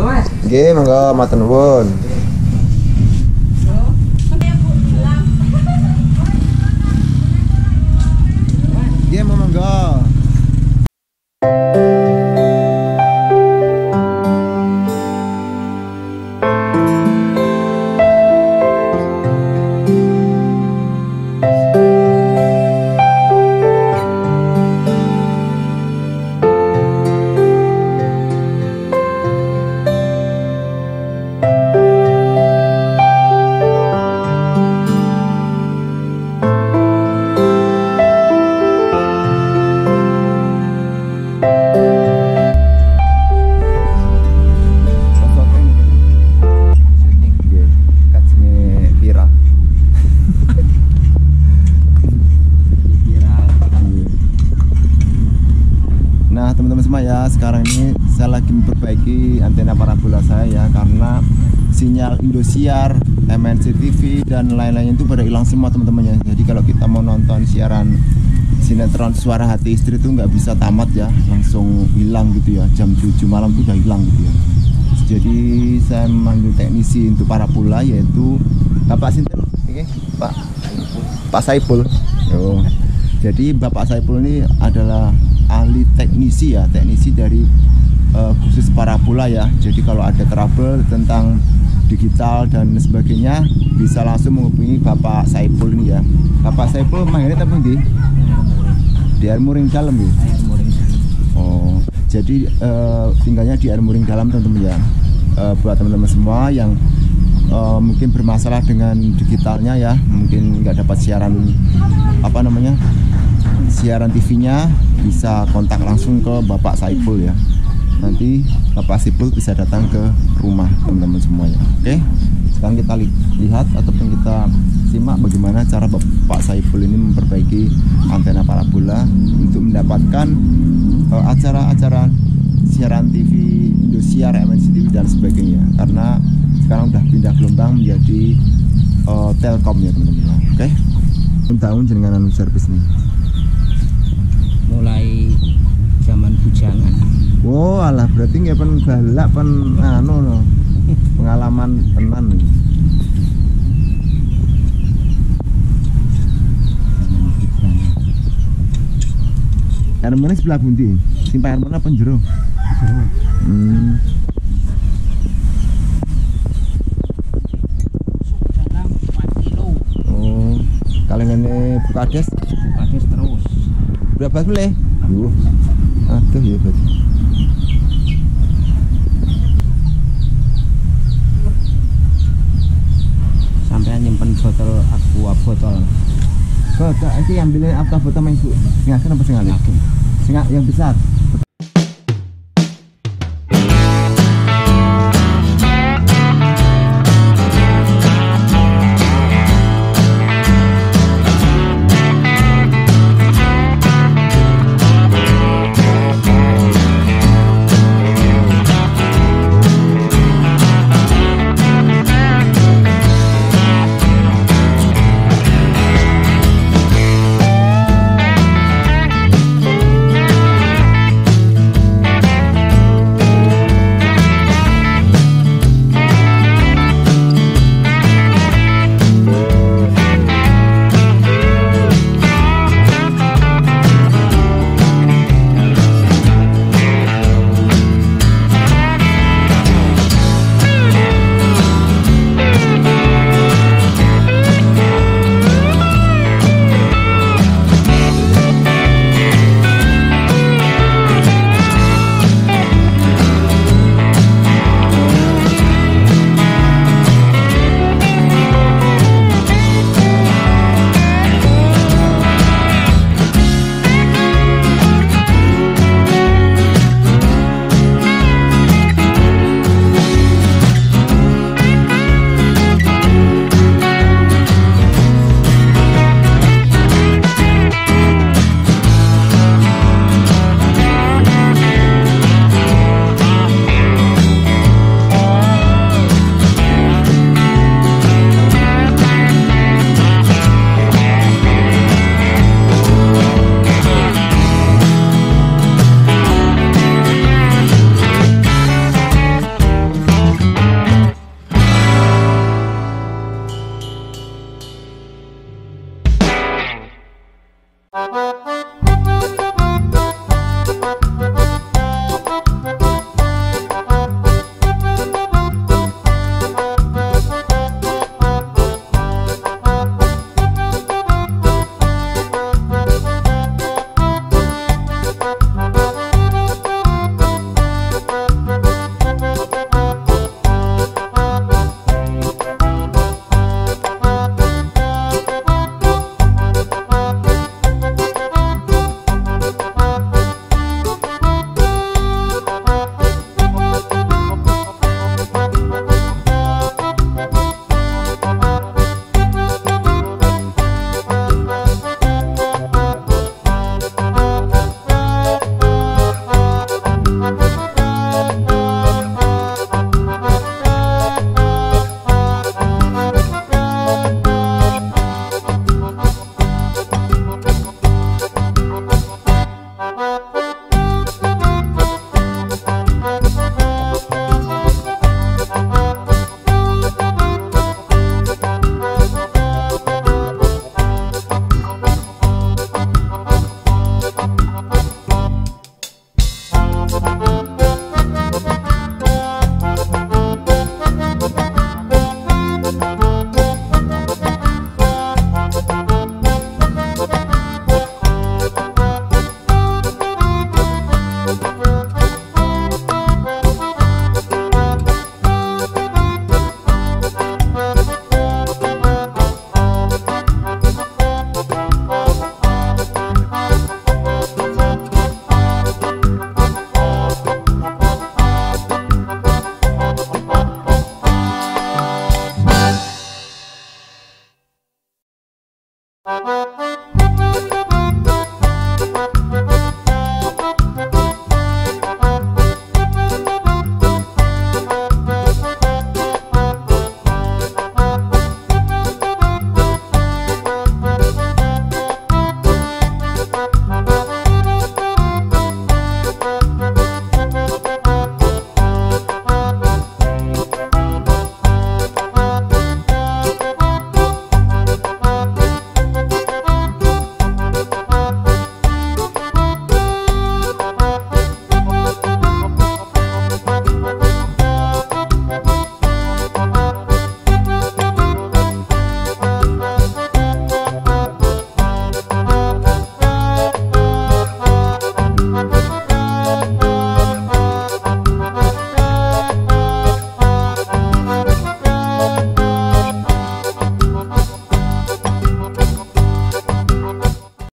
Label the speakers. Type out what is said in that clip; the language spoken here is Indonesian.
Speaker 1: Nggih, monggo matur nuwun. Nggih, monggo. Nah teman-teman semua ya, sekarang ini saya lagi memperbaiki antena parabola saya ya, karena sinyal Indosiar, MNC TV dan lain-lainnya itu pada hilang semua teman-teman ya. Jadi kalau kita mau nonton siaran sinetron Suara Hati Istri itu nggak bisa tamat ya, langsung hilang gitu ya, jam 7 malam itu udah hilang gitu ya. Jadi saya memanggil teknisi untuk parabola, yaitu Bapak Sinten, Pak Saipul. Oh. Jadi Bapak Saipul ini adalah ahli teknisi ya, teknisi dari khusus parabola ya. Jadi kalau ada trouble tentang digital dan sebagainya bisa langsung menghubungi Bapak Saipul ini ya. Bapak Saipul manggilnya tapi di Air Muring Dalam ya.
Speaker 2: Air Muring Dalam.
Speaker 1: Oh, jadi tinggalnya di Air Muring Dalam teman-teman ya. Buat teman-teman semua yang mungkin bermasalah dengan digitalnya ya, mungkin nggak dapat siaran siaran TV-nya, bisa kontak langsung ke Bapak Saipul ya. Nanti Bapak Saipul bisa datang ke rumah teman-teman semuanya. Oke, sekarang kita lihat ataupun kita simak bagaimana cara Bapak Saipul ini memperbaiki antena parabola untuk mendapatkan acara-acara siaran TV Indosiar, MNC TV dan sebagainya. Karena sekarang udah pindah gelombang menjadi Telkom ya teman-teman. Oke, tahun jenengan servis nih
Speaker 2: mulai zaman bujangan.
Speaker 1: Wow, alah berarti nggak pen balak pen no. Pengalaman tenan nih. Air mana sebelah bundi? Simpan air mana penjero? Oh, kalengannya Bukades?
Speaker 2: Bukades terus.
Speaker 1: Berapa boleh? Aduh ya berarti.
Speaker 2: Sampai nyimpen botol aqua botol.
Speaker 1: Kok ini ambilnya apa botol main bu? Singakan apa singakan? Singak yang besar.